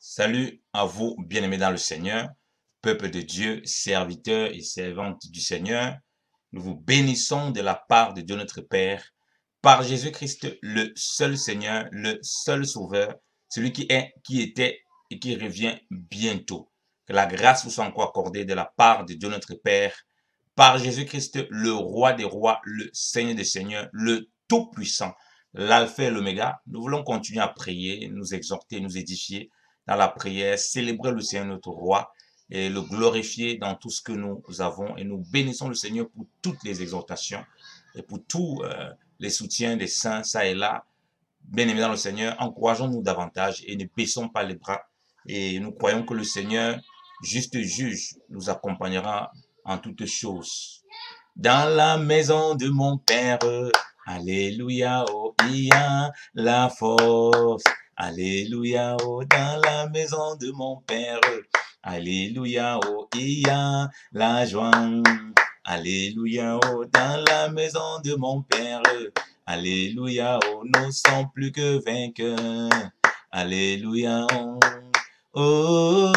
Salut à vous, bien-aimés dans le Seigneur, peuple de Dieu, serviteurs et servantes du Seigneur. Nous vous bénissons de la part de Dieu notre Père, par Jésus-Christ, le seul Seigneur, le seul Sauveur, celui qui est, qui était et qui revient bientôt. Que la grâce vous soit encore accordée de la part de Dieu notre Père, par Jésus-Christ, le Roi des rois, le Seigneur des seigneurs, le Tout-Puissant, l'Alpha et l'Oméga. Nous voulons continuer à prier, nous exhorter, nous édifier dans la prière, célébrer le Seigneur notre Roi et le glorifier dans tout ce que nous avons. Et nous bénissons le Seigneur pour toutes les exhortations et pour tous les soutiens des saints, ça et là. Bien-aimés dans le Seigneur, encourageons-nous davantage et ne baissons pas les bras. Et nous croyons que le Seigneur, juste juge, nous accompagnera en toutes choses. Dans la maison de mon Père, alléluia, oh, il y a la force. Alléluia, oh, dans la maison de mon Père. Alléluia, oh, il y a la joie. Alléluia, oh, dans la maison de mon Père. Alléluia, oh, nous sommes plus que vainqueurs. Alléluia, oh,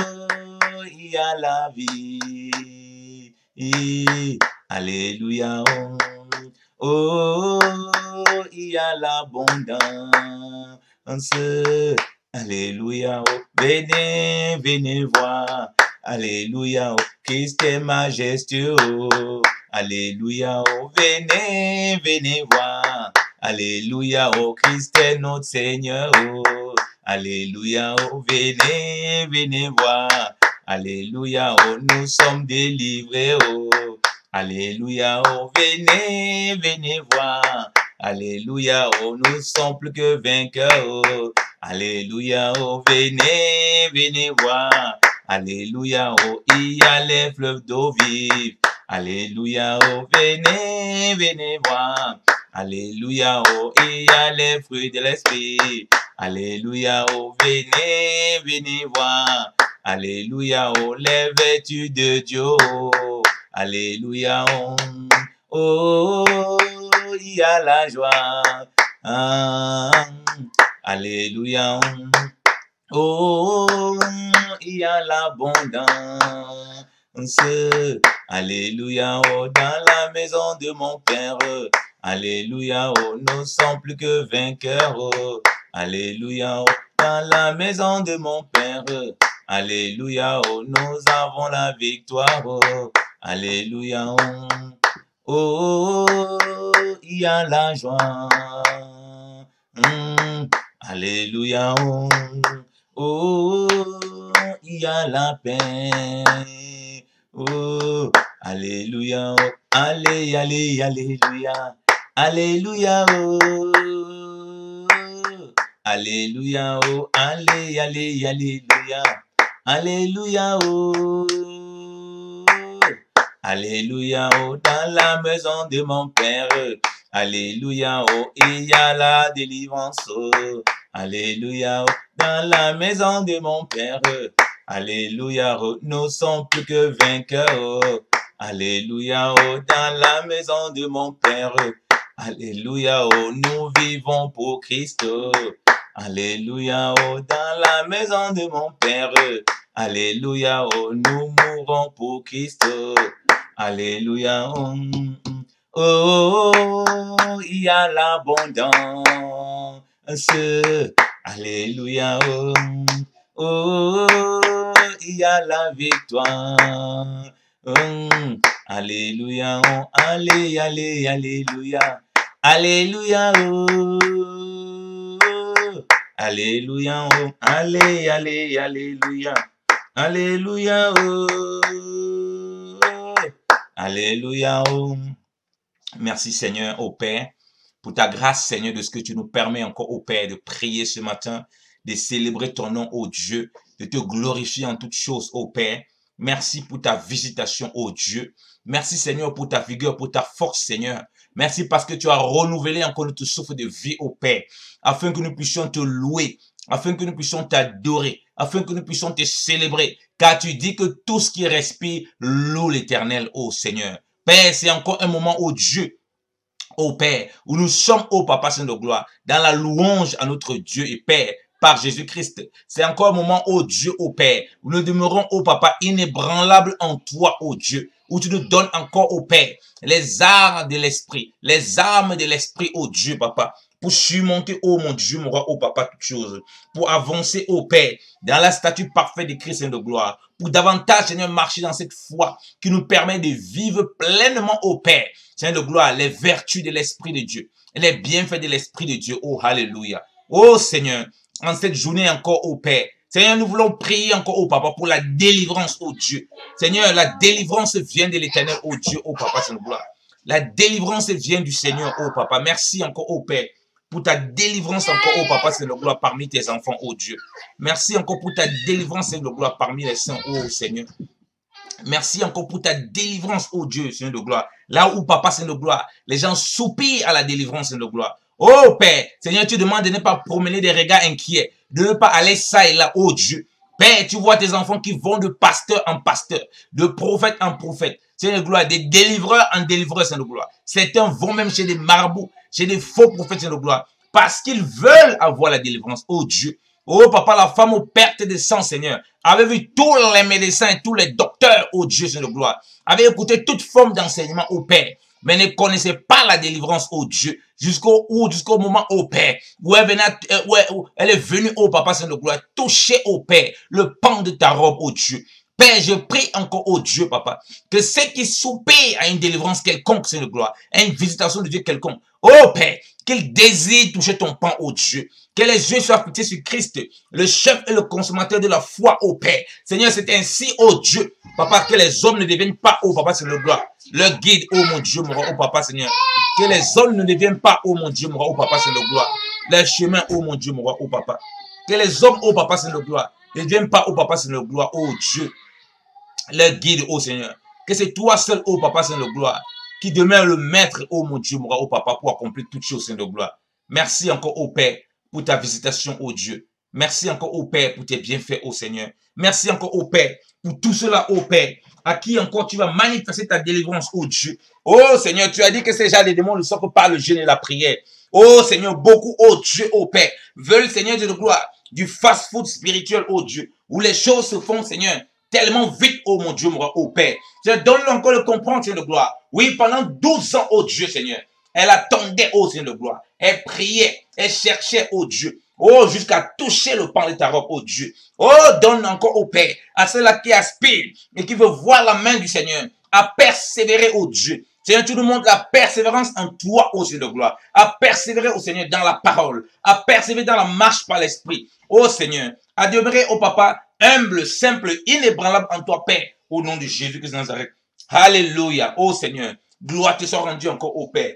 il y a la vie. Alléluia, oh, il y a l'abondance. Alléluia, oh, venez, venez voir. Alléluia, oh, Christ est majestueux. Alléluia, oh, venez, venez voir. Alléluia, oh, Christ est notre Seigneur. Alléluia, oh, venez, venez voir. Alléluia, oh, nous sommes délivrés. Alléluia, oh, venez, venez voir. Alléluia, oh, nous sommes plus que vainqueurs. Alléluia, oh, venez, venez voir. Alléluia, oh, il y a les fleuves d'eau vive. Alléluia, oh, venez, venez voir. Alléluia, oh, il y a les fruits de l'esprit. Alléluia, oh, venez, venez voir. Alléluia, oh, les vertus de Dieu. Alléluia, oh, il y a la joie. Alléluia, oh, il y a l'abondance. Alléluia, oh, dans la maison de mon Père. Alléluia, oh, nous sommes plus que vainqueurs. Alléluia, oh, dans la maison de mon Père. Alléluia, oh, nous avons la victoire. Alléluia, oh, il y a la joie. Alléluia, oh, il y a la paix. Oh, alléluia, oh, allez, allez, alléluia. Alléluia, oh, alléluia, oh, allez, allez, alléluia. Alléluia, oh, alléluia, oh, dans la maison de mon Père. Alléluia, oh, il y a la délivrance. Oh, alléluia, oh, dans la maison de mon Père. Alléluia, oh, nous sommes plus que vainqueurs. Oh, alléluia, oh, dans la maison de mon Père. Alléluia, oh, nous vivons pour Christ. Oh, alléluia, oh, dans la maison de mon Père. Alléluia, oh, nous mourons pour Christ. Oh, alléluia, oh, il y a l'abondance. Alléluia, oh, il y a la victoire. Alléluia, oh, allez, allez, alléluia. Alléluia, oh, alléluia, oh, allez, allez, alléluia. Alléluia, oh, alléluia, oh. Merci Seigneur, ô Père, pour ta grâce, Seigneur, de ce que tu nous permets encore, ô Père, de prier ce matin, de célébrer ton nom, ô Dieu, de te glorifier en toutes choses, ô Père. Merci pour ta visitation, ô Dieu. Merci Seigneur pour ta vigueur, pour ta force, Seigneur. Merci parce que tu as renouvelé encore notre souffle de vie, ô Père, afin que nous puissions te louer, afin que nous puissions t'adorer, afin que nous puissions te célébrer. Car tu dis que tout ce qui respire loue l'Éternel, ô Seigneur. Père, c'est encore un moment, ô Dieu, ô Père, où nous sommes, ô Papa Saint de gloire, dans la louange à notre Dieu et Père, par Jésus-Christ. C'est encore un moment, ô Dieu, ô Père, où nous demeurons, ô Papa, inébranlables en toi, ô Dieu, où tu nous donnes encore, ô Père, les armes de l'esprit, ô Dieu, Papa, pour surmonter, ô mon Dieu, mon roi, ô Papa, toutes choses, pour avancer, ô Père, dans la statue parfaite de Christ et de gloire, pour davantage, Seigneur, marcher dans cette foi qui nous permet de vivre pleinement, ô Père, Seigneur de gloire, les vertus de l'Esprit de Dieu, et les bienfaits de l'Esprit de Dieu, ô Alléluia. Ô Seigneur, en cette journée encore, ô Père, Seigneur, nous voulons prier encore, ô Papa, pour la délivrance, ô Dieu. Seigneur, la délivrance vient de l'Éternel, ô Dieu, ô Papa, Seigneur de gloire. La délivrance vient du Seigneur, ô Papa. Merci encore, ô Père, pour ta délivrance encore, ô Papa, Seigneur de gloire, parmi tes enfants, ô Dieu. Merci encore pour ta délivrance, Seigneur de gloire, parmi les saints, ô Seigneur. Merci encore pour ta délivrance, ô Dieu, Seigneur de gloire. Là où, Papa, Seigneur de gloire, les gens soupirent à la délivrance, Seigneur de gloire. Oh Père, Seigneur, tu demandes de ne pas promener des regards inquiets, de ne pas aller ça et là, oh Dieu. Père, tu vois tes enfants qui vont de pasteur en pasteur, de prophète en prophète, Seigneur de gloire, des délivreurs en délivreurs, Seigneur de gloire. Certains vont même chez des marabouts, chez des faux prophètes, Seigneur de gloire, parce qu'ils veulent avoir la délivrance, oh Dieu. Oh Papa, la femme aux pertes de sang, Seigneur, avait vu tous les médecins et tous les docteurs, oh Dieu, Seigneur de gloire, avait écouté toute forme d'enseignement, oh Père, mais ne connaissait pas la délivrance, oh Dieu, jusqu'au moment, oh Père, où elle est venue, oh Papa, Seigneur de gloire, toucher, oh Père, le pan de ta robe, oh Dieu. Père, je prie encore, oh Dieu, Papa, que ceux qui soupirent à une délivrance quelconque, Seigneur de gloire, à une visitation de Dieu quelconque, oh Père, qu'ils désirent toucher ton pan, oh Dieu, que les yeux soient fixés sur Christ, le chef et le consommateur de la foi, oh Père. Seigneur, c'est ainsi, oh Dieu, Papa, que les hommes ne deviennent pas, oh Papa, Seigneur de gloire, leur guide, oh mon Dieu, mon roi, oh Papa, Seigneur. Que les hommes ne deviennent pas, oh mon Dieu, mon roi, oh Papa, Seigneur de gloire, leur chemin, oh mon Dieu, mon roi, oh Papa. Que les hommes, oh Papa, Seigneur de gloire, ne deviennent pas, oh Papa, Seigneur de gloire, oh Dieu, leur guide, oh Seigneur. Que c'est toi seul, oh Papa, Seigneur de gloire, qui demeure le maître, oh mon Dieu, mon roi, oh Papa, pour accomplir toutes choses, Seigneur de gloire. Merci encore, oh Père, pour ta visitation, oh Dieu. Merci encore, oh Père, pour tes bienfaits, oh Seigneur. Merci encore, oh Père, pour tout cela, oh Père, à qui encore tu vas manifester ta délivrance, oh Dieu. Oh Seigneur, tu as dit que ces gens, les démons ne sortent par le jeûne et la prière. Oh Seigneur, beaucoup, oh Dieu, oh Père, veulent, Seigneur Dieu de gloire, du fast-food spirituel, oh Dieu, où les choses se font, Seigneur, tellement vite, oh mon Dieu, mon roi, oh Père. Donne-le encore le comprendre, Seigneur de gloire. Oui, pendant 12 ans, oh Dieu, Seigneur, elle attendait, oh Seigneur de gloire. Elle priait, elle cherchait, oh Dieu. Oh, jusqu'à toucher le pan de ta robe, oh Dieu. Oh, donne encore au Père, à ceux-là qui aspirent et qui veulent voir la main du Seigneur, à persévérer, oh Dieu. Seigneur, tu nous montres la persévérance en toi, oh Seigneur de gloire. À persévérer, oh Seigneur, dans la parole. À persévérer dans la marche par l'esprit. Oh Seigneur, à demeurer, oh Papa, humble, simple, inébranlable en toi, Père, au nom de Jésus-Christ de Nazareth. Alléluia, oh Seigneur. Gloire te soit rendue encore, oh Père.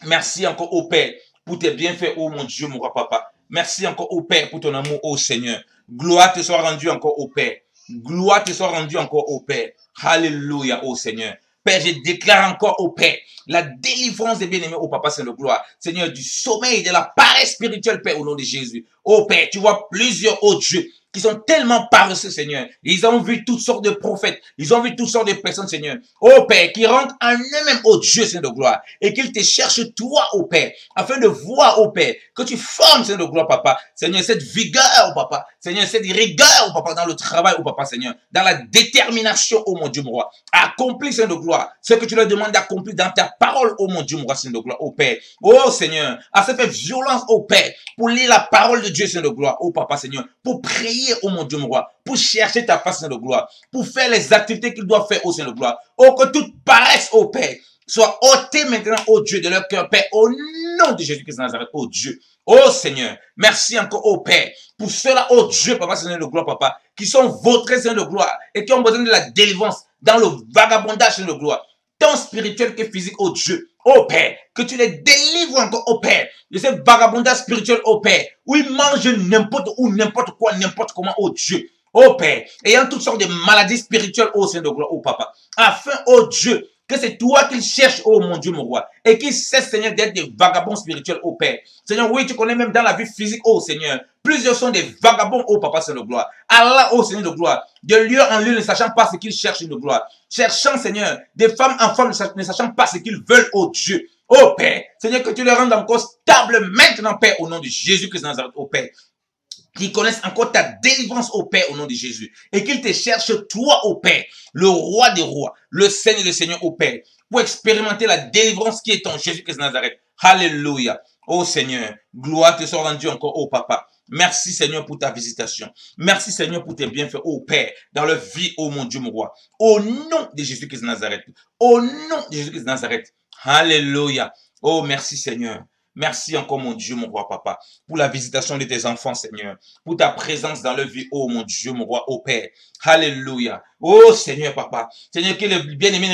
Merci encore, oh Père, pour tes bienfaits, oh mon Dieu, mon roi Papa. Merci encore, oh Père, pour ton amour, oh Seigneur. Gloire te soit rendue encore, oh Père. Gloire te soit rendue encore, oh Père. Alléluia, oh Seigneur. Père, je déclare encore, oh Père, la délivrance des bien-aimés, oh Papa, Saint de gloire. Seigneur, du sommeil, de la paresse spirituelle, Père, au nom de Jésus. Oh Père, tu vois plusieurs, oh Dieu, qui sont tellement paresseux, Seigneur. Ils ont vu toutes sortes de prophètes. Ils ont vu toutes sortes de personnes, Seigneur. Oh Père, qui rentrent en eux-mêmes, oh Dieu, Seigneur de gloire. Et qu'ils te cherchent, toi, oh Père, afin de voir, oh Père, que tu formes, Seigneur de gloire, Papa. Seigneur, cette vigueur, oh Papa. Seigneur, cette rigueur, oh Papa, dans le travail, oh Papa, Seigneur. Dans la détermination, oh mon Dieu, mon roi. Accomplis, Seigneur de gloire, ce que tu leur demandes d'accomplir dans ta parole, oh mon Dieu, mon roi, Seigneur de gloire, oh Père. Oh Seigneur, à cette violence, oh Père, pour lire la parole de Dieu, Seigneur de gloire, oh Papa, Seigneur, pour prier, oh mon Dieu, mon roi, pour chercher ta face, Seigneur de gloire, pour faire les activités qu'il doit faire, oh Seigneur de gloire. Oh, que toute paresse, oh Père, soit ôtée maintenant, oh Dieu, de leur cœur, Père, au nom de Jésus-Christ de Nazareth, oh Dieu. Oh Seigneur, merci encore, oh Père, pour ceux-là, oh Dieu, Papa, Seigneur de gloire, Papa, qui sont vautrés, Seigneur de gloire, et qui ont besoin de la délivrance dans le vagabondage, Seigneur de gloire, tant spirituel que physique, oh Dieu. Oh Père, que tu les délivres encore, oh Père, de ce vagabondage spirituel, oh Père, où ils mangent n'importe où, n'importe quoi, n'importe comment, oh Dieu. Oh Père, ayant toutes sortes de maladies spirituelles, oh Seigneur de gloire, oh Papa, afin, oh Dieu, que c'est toi qu'ils cherchent, oh mon Dieu, mon roi, et qu'ils cessent, Seigneur, d'être des vagabonds spirituels, oh Père. Seigneur, oui, tu connais même dans la vie physique, oh Seigneur, plusieurs sont des vagabonds, oh Papa, Seigneur de gloire. Allah, oh Seigneur de gloire, de lieu en lieu, ne sachant pas ce qu'ils cherchent de gloire. Cherchant, Seigneur, des femmes en femmes, ne sachant pas ce qu'ils veulent, oh Dieu. Oh Père, Seigneur, que tu les rendes encore stables maintenant, Père, au nom de Jésus-Christ de Nazareth, oh Père. qu'ils connaissent encore ta délivrance au Père au nom de Jésus. Et qu'ils te cherchent toi au Père, le roi des rois, le Seigneur des seigneurs au Père, pour expérimenter la délivrance qui est en Jésus-Christ de Nazareth. Alléluia. Oh Seigneur, gloire te soit rendue encore au Papa. Merci Seigneur pour ta visitation. Merci Seigneur pour tes bienfaits au Père, dans leur vie, oh mon Dieu, mon roi. Au nom de Jésus-Christ de Nazareth. Au nom de Jésus-Christ de Nazareth. Alléluia. Oh merci Seigneur. Merci encore, mon Dieu, mon roi, papa, pour la visitation de tes enfants, Seigneur, pour ta présence dans leur vie, oh mon Dieu, mon roi, oh Père. Alléluia. Oh Seigneur, papa. Seigneur, que le bien-aimé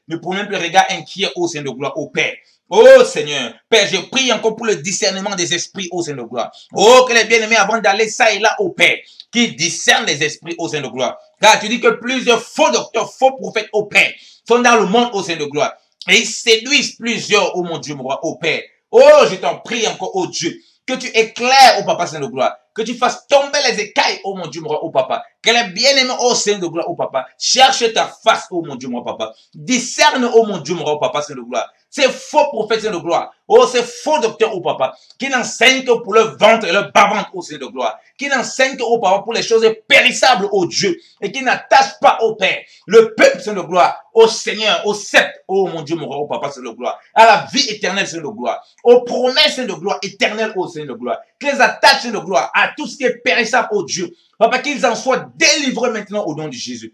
ne promène plus le regard inquiet, oh Seigneur de gloire, oh Père. Oh Seigneur, Père, je prie encore pour le discernement des esprits, oh Seigneur de gloire. Oh, que les bien-aimés, avant d'aller ça et là, oh Père, qui discernent les esprits, oh Seigneur de gloire. Car tu dis que plusieurs faux docteurs, faux prophètes, oh Père, sont dans le monde, oh Seigneur de gloire. Et ils séduisent plusieurs, oh mon Dieu, mon roi, oh Père. Oh, je t'en prie encore, oh Dieu, que tu éclaires, oh Papa Saint de gloire, que tu fasses tomber les écailles, oh mon Dieu, mon roi, oh Papa, que les bien-aimés, oh Saint de gloire, oh Papa, cherche ta face, oh mon Dieu, mon Papa, discerne, oh mon Dieu, mon roi, oh Papa Saint de gloire, ces faux prophètes Saint de gloire, oh ces faux docteurs, oh Papa, qui n'enseignent que pour le ventre et le bas-ventre, oh Saint de gloire, qui n'enseignent que, oh Papa, pour les choses périssables, oh Dieu, et qui n'attachent pas au Père, le peuple Saint de gloire, au Seigneur, au sceptre, oh mon Dieu, mon roi, oh Papa Saint de gloire, à la vie éternelle Saint de gloire, aux promesses de gloire éternelles, oh Seigneur de gloire, que les attaches de gloire à tout ce qui est périssable, oh Dieu, Papa, qu'ils en soient délivrés maintenant au nom de Jésus.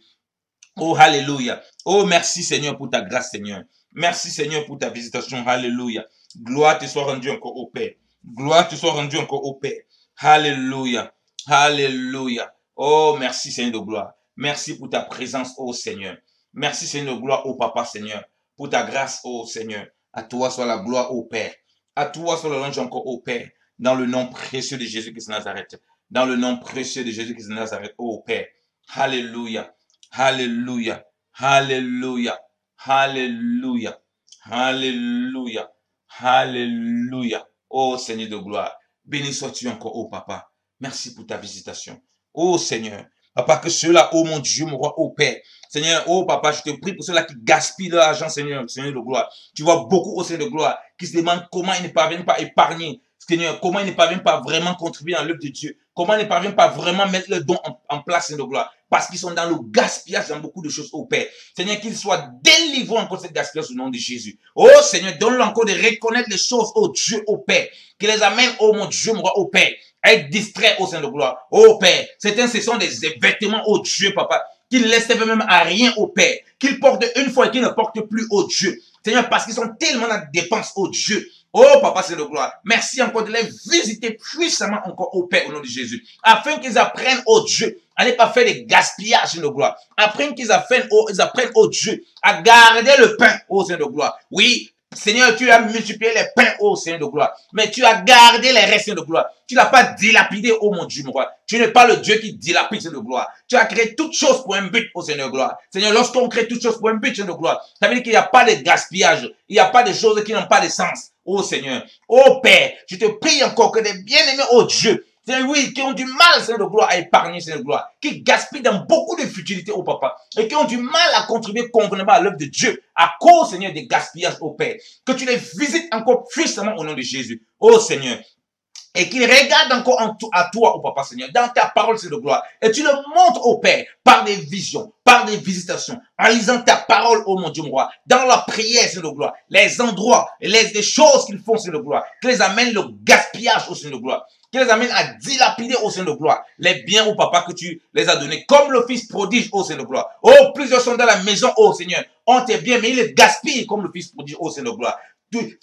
Oh, alléluia. Oh, merci Seigneur pour ta grâce, Seigneur. Merci Seigneur pour ta visitation. Alléluia. Gloire te soit rendue encore au Père. Gloire te soit rendue encore au Père. Alléluia. Alléluia. Oh, merci Seigneur de gloire. Merci pour ta présence, oh Seigneur. Merci Seigneur de gloire, oh Papa Seigneur. Pour ta grâce, oh Seigneur. À toi soit la gloire, oh Père. À toi soit l'ange encore, oh Père. Dans le nom précieux de Jésus-Christ de Nazareth. Dans le nom précieux de Jésus-Christ de Nazareth, oh Père. Alléluia. Alléluia. Alléluia. Alléluia. Alléluia. Alléluia. Oh Seigneur de gloire. Béni sois-tu encore, oh Papa. Merci pour ta visitation. Oh Seigneur. Papa, que ceux-là, oh mon Dieu, mon roi, oh Père. Seigneur, oh Papa, je te prie pour ceux-là qui gaspillent leur argent, Seigneur, Seigneur de gloire. Tu vois beaucoup, oh Seigneur de gloire, qui se demandent comment ils ne parviennent pas à épargner. Seigneur, comment ils ne parviennent pas vraiment contribuer dans l'œuvre de Dieu. Comment ils ne parviennent pas vraiment mettre le don en place, Seigneur de gloire. Parce qu'ils sont dans le gaspillage dans beaucoup de choses, oh Père. Seigneur, qu'ils soient délivrés encore de cette gaspillage au nom de Jésus. Oh Seigneur, donne-leur encore de reconnaître les choses, oh Dieu, oh Père. Qui les amène, oh mon Dieu, mon roi, oh Père. À être distrait au Seigneur de gloire. Oh Père, certains, ce sont des vêtements, oh Dieu, Papa, qu'ils laissent même à rien, oh Père. Qu'ils portent une fois et qu'ils ne portent plus, oh Dieu. Seigneur, parce qu'ils sont tellement dans la dépense, oh Dieu. Oh Papa, c'est de gloire. Merci encore de les visiter puissamment encore au Père au nom de Jésus. Afin qu'ils apprennent, oh Dieu, à ne pas faire des gaspillages de gloire. Afin qu'ils apprennent, oh Dieu, à garder le pain, oh Seigneur de gloire. Oui, Seigneur, tu as multiplié les pains, oh Seigneur de gloire. Mais tu as gardé les restes de gloire. Tu n'as pas dilapidé, oh mon Dieu, mon roi. Tu n'es pas le Dieu qui dilapide, Seigneur de gloire. Tu as créé toutes choses pour un but, oh Seigneur de gloire. Seigneur, lorsqu'on crée toutes choses pour un but, Seigneur de gloire, ça veut dire qu'il n'y a pas de gaspillage. Il n'y a pas de choses qui n'ont pas de sens. Oh Seigneur, oh Père, je te prie encore que des bien-aimés, oh Dieu, Seigneur, oui, qui ont du mal, Seigneur de gloire, à épargner, Seigneur de gloire, qui gaspillent dans beaucoup de futilités, oh Papa, et qui ont du mal à contribuer convenablement à l'œuvre de Dieu, à cause, Seigneur, des gaspillages, oh Père. Que tu les visites encore puissamment au nom de Jésus, oh Seigneur. Et qu'ils regardent encore à toi, oh Papa Seigneur, dans ta parole, Seigneur de gloire. Et tu le montres au Père, par des visions, par des visitations, en lisant ta parole, oh mon Dieu, mon roi, dans la prière, Seigneur de gloire, les endroits, les choses qu'ils font, Seigneur de gloire, qui les amènent le gaspillage au Seigneur de gloire, qui les amène à dilapider au Seigneur de gloire les biens, oh Papa, que tu les as donnés, comme le Fils prodige, oh Seigneur de gloire. Oh, plusieurs sont dans la maison, oh Seigneur, ont tes biens, mais ils les gaspillent comme le Fils prodige, oh Seigneur de gloire.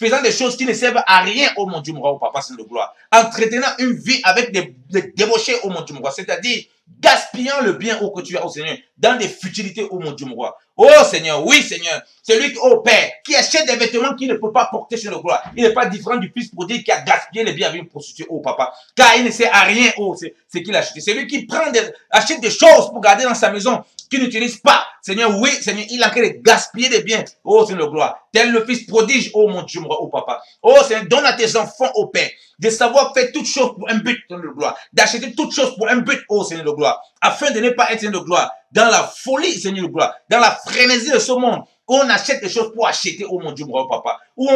Faisant des choses qui ne servent à rien, oh mon Dieu, mon roi, oh Papa, Seigneur de gloire. Entretenant une vie avec des débauchés, oh mon Dieu, mon roi. C'est-à-dire, gaspillant le bien, oh, que tu as, oh Seigneur, dans des futilités, oh mon Dieu, mon roi. Oh Seigneur, oui Seigneur, celui qui, oh Père, qui achète des vêtements qu'il ne peut pas porter sur le gloire. Il n'est pas différent du Fils prodige qui a gaspillé les biens avec une prostituée, oh Papa. Car il ne sait à rien, oh, c'est ce qu'il a acheté. Celui qui achète des choses pour garder dans sa maison, qui n'utilise pas. Seigneur, oui, Seigneur, il a en train de gaspiller des biens. Oh Seigneur de gloire. Tel le Fils prodige, oh mon Dieu, mon roi, oh Papa. Oh Seigneur, donne à tes enfants, oh Père, de savoir faire toutes choses pour un but, Seigneur de gloire. D'acheter toutes choses pour un but, oh Seigneur de gloire. Afin de ne pas être, Seigneur de gloire, dans la folie, Seigneur de gloire, dans la frénésie de ce monde, où on achète des choses pour acheter, oh mon Dieu, mon roi, oh Papa. Où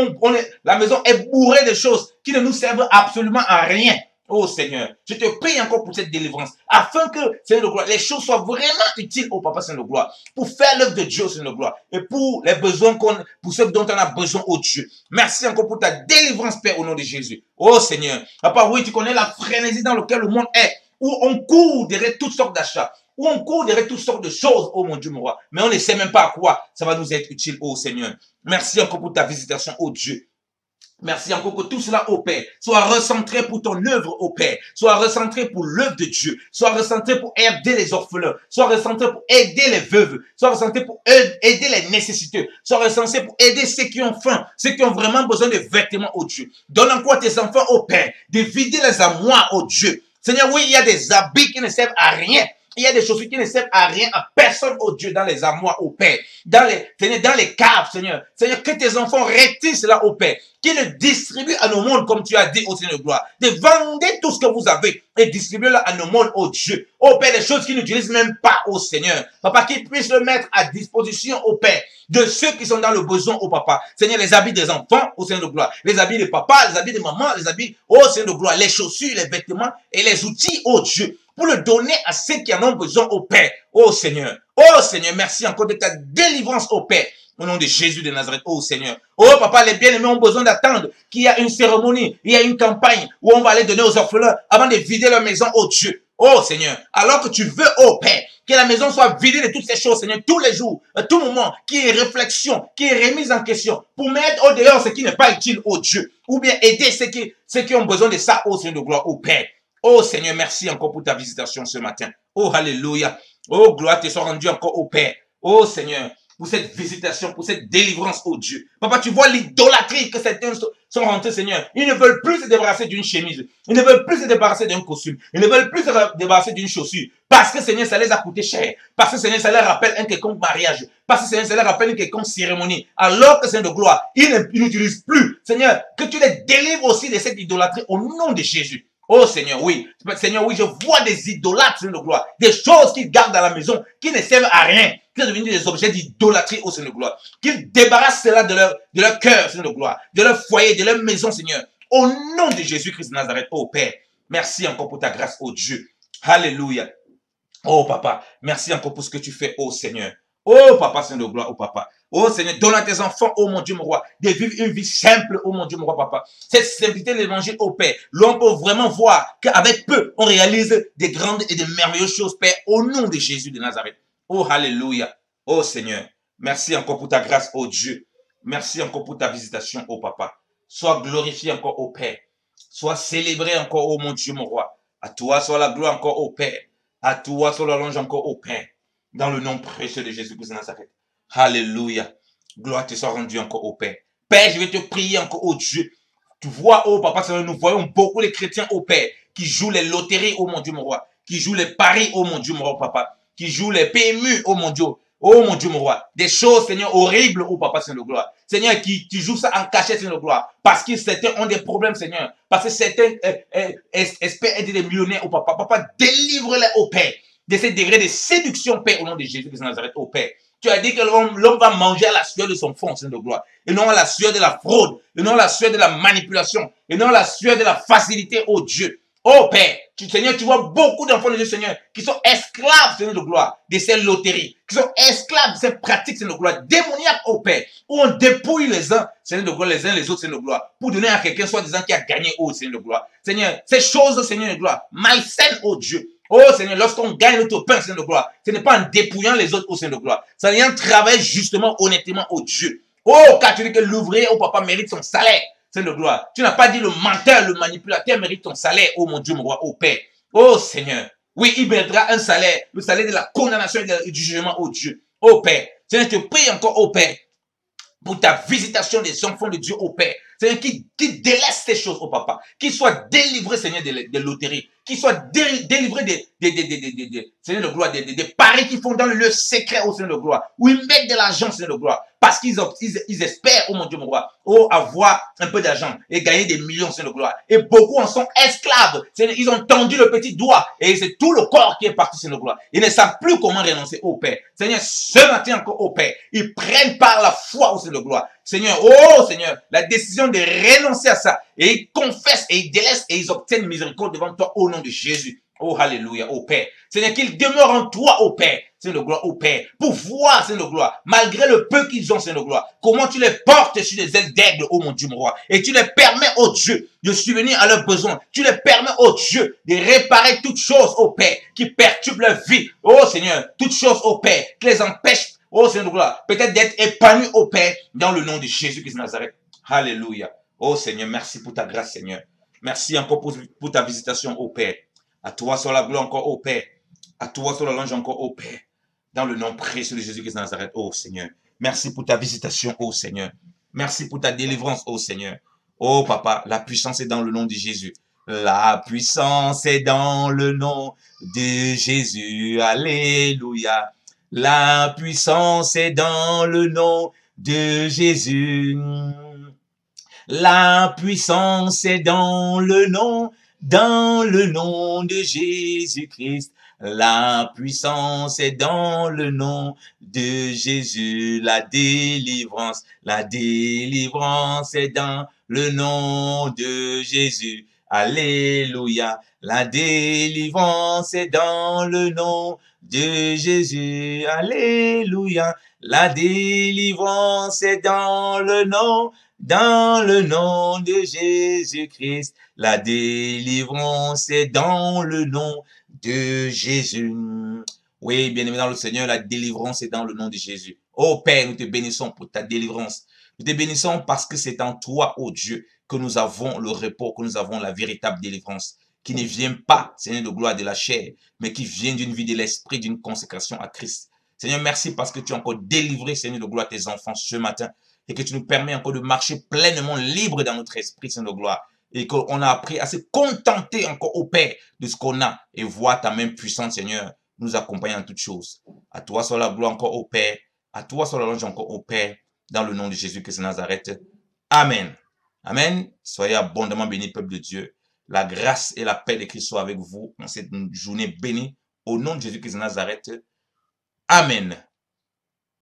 la maison est bourrée de choses qui ne nous servent absolument à rien. Oh Seigneur, je te prie encore pour cette délivrance, afin que, Seigneur de gloire, les choses soient vraiment utiles au Papa Seigneur de gloire, pour faire l'œuvre de Dieu, Seigneur de gloire, et pour les besoins pour ceux dont on a besoin, oh Dieu. Merci encore pour ta délivrance, Père, au nom de Jésus. Oh Seigneur, Papa, oui, tu connais la frénésie dans laquelle le monde est, où on court derrière toutes sortes d'achats, où on court derrière toutes sortes de choses, oh mon Dieu, mon roi, mais on ne sait même pas à quoi ça va nous être utile, oh Seigneur. Merci encore pour ta visitation, oh Dieu. Merci encore que tout cela, ô Père, soit recentré pour ton œuvre, ô Père, soit recentré pour l'œuvre de Dieu, soit recentré pour aider les orphelins, soit recentré pour aider les veuves, soit recentré pour aider les nécessiteux, soit recentré pour aider ceux qui ont faim, ceux qui ont vraiment besoin de vêtements, ô Dieu. Donne encore à tes enfants, ô Père, de vider les armoires, ô Dieu. Seigneur, oui, il y a des habits qui ne servent à rien. Il y a des chaussures qui ne servent à rien, à personne, oh Dieu, dans les armoires, au Père. Seigneur, dans les caves, Seigneur. Seigneur, que tes enfants retirent cela, au Père. Qu'ils le distribuent à nos mondes, comme tu as dit, au Seigneur de gloire. De vendre tout ce que vous avez et distribuez-le à nos mondes, oh Dieu. Oh Père, des choses qu'ils n'utilisent même pas, oh Seigneur. Papa, qu'ils puissent le mettre à disposition, oh Père, de ceux qui sont dans le besoin, oh Papa. Seigneur, les habits des enfants, au Seigneur de gloire. Les habits de papa, les habits de maman, les habits, oh Seigneur de gloire. Les chaussures, les vêtements et les outils, oh Dieu, pour le donner à ceux qui en ont besoin, au Père. Oh Seigneur. Oh Seigneur, merci encore de ta délivrance, au Père. Au nom de Jésus de Nazareth, oh Seigneur. Oh Papa, les bien-aimés ont besoin d'attendre qu'il y a une cérémonie, il y a une campagne où on va aller donner aux orphelins avant de vider leur maison, oh Dieu. Oh Seigneur, alors que tu veux, oh Père, que la maison soit vidée de toutes ces choses, Seigneur, tous les jours, à tout moment, qu'il y ait réflexion, qu'il y ait remise en question, pour mettre au dehors ce qui n'est pas utile, oh Dieu, ou bien aider ceux qui ont besoin de ça, oh Seigneur de gloire, oh Père. Oh Seigneur, merci encore pour ta visitation ce matin. Oh Alléluia. Oh gloire te soit rendue encore au Père. Oh Seigneur, pour cette visitation, pour cette délivrance, oh Dieu. Papa, tu vois l'idolâtrie que certains sont rentrés, Seigneur. Ils ne veulent plus se débarrasser d'une chemise. Ils ne veulent plus se débarrasser d'un costume. Ils ne veulent plus se débarrasser d'une chaussure. Parce que, Seigneur, ça les a coûté cher. Parce que, Seigneur, ça leur rappelle un quelconque mariage. Parce que, Seigneur, ça leur rappelle une quelconque cérémonie. Alors que, Seigneur de gloire, ils n'utilisent plus. Seigneur, que tu les délivres aussi de cette idolâtrie au nom de Jésus. Oh Seigneur, oui. Seigneur, oui, je vois des idolâtres, Seigneur de gloire. Des choses qu'ils gardent dans la maison, qui ne servent à rien, qui sont devenues des objets d'idolâtrie, oh Seigneur de gloire. Qu'ils débarrassent cela de leur cœur, Seigneur de gloire, de leur foyer, de leur maison, Seigneur. Au nom de Jésus-Christ de Nazareth, oh Père. Merci encore pour ta grâce, oh Dieu. Alléluia. Oh Papa, merci encore pour ce que tu fais, oh Seigneur. Oh Papa, Seigneur de gloire, oh Papa. Oh Seigneur, donne à tes enfants, oh mon Dieu, mon roi, de vivre une vie simple, oh mon Dieu, mon roi, Papa. Cette simplicité de l'évangile, oh Père, l'on peut vraiment voir qu'avec peu, on réalise des grandes et des merveilleuses choses, Père, au nom de Jésus de Nazareth. Oh Alléluia. Oh Seigneur, merci encore pour ta grâce, oh Dieu. Merci encore pour ta visitation, oh Papa. Sois glorifié encore, oh Père. Sois célébré encore, oh mon Dieu, mon roi. À toi soit la gloire encore, oh Père. À toi soit la louange encore, oh Père. Dans le nom précieux de Jésus-Christ de Nazareth. Alléluia. Gloire te soit rendue encore au Père. Père, je vais te prier encore, oh Dieu. Tu vois, oh Papa, nous voyons beaucoup les chrétiens, oh Père, qui jouent les loteries, oh mon Dieu, mon roi. Qui jouent les paris, oh mon Dieu, mon roi, Papa. Qui jouent les PMU, oh mon Dieu. Oh mon Dieu, mon roi. Des choses, Seigneur, horribles, oh Papa, Seigneur de gloire. Seigneur, qui jouent ça en cachette, Seigneur de gloire. Parce que certains ont des problèmes, Seigneur. Parce que certains espèrent aider des millionnaires, oh Papa. Papa, délivre-les, oh Père, de ces degrés de séduction, Père, au nom de Jésus-Christ de Nazareth, oh Père. Tu as dit que l'homme va manger à la sueur de son front, Seigneur de gloire. Et non à la sueur de la fraude. Et non à la sueur de la manipulation. Et non à la sueur de la facilité, oh Dieu. Oh Père, Seigneur, tu vois beaucoup d'enfants de Dieu, Seigneur, qui sont esclaves, Seigneur de gloire, de ces loteries. Qui sont esclaves de ces pratiques, Seigneur de gloire, démoniaques, oh Père. Où on dépouille les uns, Seigneur de gloire, les uns les autres, Seigneur de gloire. Pour donner à quelqu'un, soi-disant, qui a gagné, oh Seigneur de gloire. Seigneur, ces choses, Seigneur de gloire, malsaines, oh Dieu. Oh Seigneur, lorsqu'on gagne notre pain, Seigneur de gloire, ce n'est pas en dépouillant les autres, oh Seigneur de gloire. Ça vient travailler justement, honnêtement, oh Dieu. Oh, car tu dis que l'ouvrier, oh Papa, mérite son salaire, Seigneur de gloire. Tu n'as pas dit le menteur, le manipulateur mérite ton salaire, oh mon Dieu, mon roi, oh Père. Oh Seigneur, oui, il méritera un salaire, le salaire de la condamnation et du jugement, oh Dieu. Oh Père, Seigneur, je te prie encore, oh Père, pour ta visitation des enfants de Dieu, oh Père. Seigneur, qui délaisse ces choses, oh Papa. Qu'ils soient délivrés, Seigneur, des loteries. qu'ils soient délivrés Seigneur de gloire, des paris qu'ils font dans le lieu secret, au Seigneur de gloire, où ils mettent de l'argent, Seigneur de gloire, parce qu'ils espèrent, oh mon Dieu, mon roi, avoir un peu d'argent et gagner des millions, Seigneur de gloire. Et beaucoup en sont esclaves. Ils ont tendu le petit doigt et c'est tout le corps qui est parti, Seigneur de gloire. Ils ne savent plus comment renoncer au Père. Seigneur, ce matin encore au Père, ils prennent par la foi au Seigneur de gloire. Seigneur, oh Seigneur, la décision de renoncer à ça. Et ils confessent et ils délaissent et ils obtiennent miséricorde devant toi au nom de Jésus. Oh, alléluia, ô Père. Seigneur, qu'ils demeurent en toi, ô Père. Seigneur de gloire, ô Père. Pour voir, Seigneur de gloire, malgré le peu qu'ils ont, Seigneur de gloire, comment tu les portes sur des ailes d'aigle, ô mon Dieu, mon roi. Et tu les permets, ô Dieu, de subvenir à leurs besoins. Tu les permets, ô Dieu, de réparer toutes choses, ô Père, qui perturbent leur vie. Oh Seigneur, toutes choses, ô Père, qui les empêchent, ô Seigneur de gloire, peut-être d'être épanouis, ô Père, dans le nom de Jésus-Christ de Nazareth. Alléluia. Oh Seigneur, merci pour ta grâce, Seigneur. Merci encore pour ta visitation, ô Père. À toi soit la gloire encore, ô Père. À toi soit la louange encore, ô Père. Dans le nom précieux de Jésus-Christ de Nazareth, ô Seigneur. Merci pour ta visitation, ô Seigneur. Merci pour ta délivrance, ô Seigneur. Oh Papa, la puissance est dans le nom de Jésus. La puissance est dans le nom de Jésus. Alléluia. La puissance est dans le nom de Jésus. La puissance est dans le nom de Jésus-Christ. La puissance est dans le nom de Jésus. La délivrance est dans le nom de Jésus. Alléluia. La délivrance est dans le nom de Jésus. Alléluia. La délivrance est dans le nom de Jésus-Christ. La délivrance est dans le nom de Jésus. Oui, bien-aimé dans le Seigneur, la délivrance est dans le nom de Jésus. Oh Père, nous te bénissons pour ta délivrance. Nous te bénissons parce que c'est en toi, oh Dieu, que nous avons le repos, que nous avons la véritable délivrance, qui ne vient pas, Seigneur de gloire, de la chair, mais qui vient d'une vie de l'esprit, d'une consécration à Christ. Seigneur, merci parce que tu as encore délivré, Seigneur de gloire, tes enfants ce matin et que tu nous permets encore de marcher pleinement libre dans notre esprit, Seigneur de gloire. Et qu'on a appris à se contenter encore au Père de ce qu'on a et voir ta main puissante, Seigneur, nous accompagner en toutes choses. À toi soit la gloire encore au Père. À toi soit la louange encore au Père. Dans le nom de Jésus-Christ de Nazareth. Amen. Amen. Soyez abondamment bénis, peuple de Dieu. La grâce et la paix de Christ soient avec vous en cette journée bénie. Au nom de Jésus-Christ de Nazareth. Amen.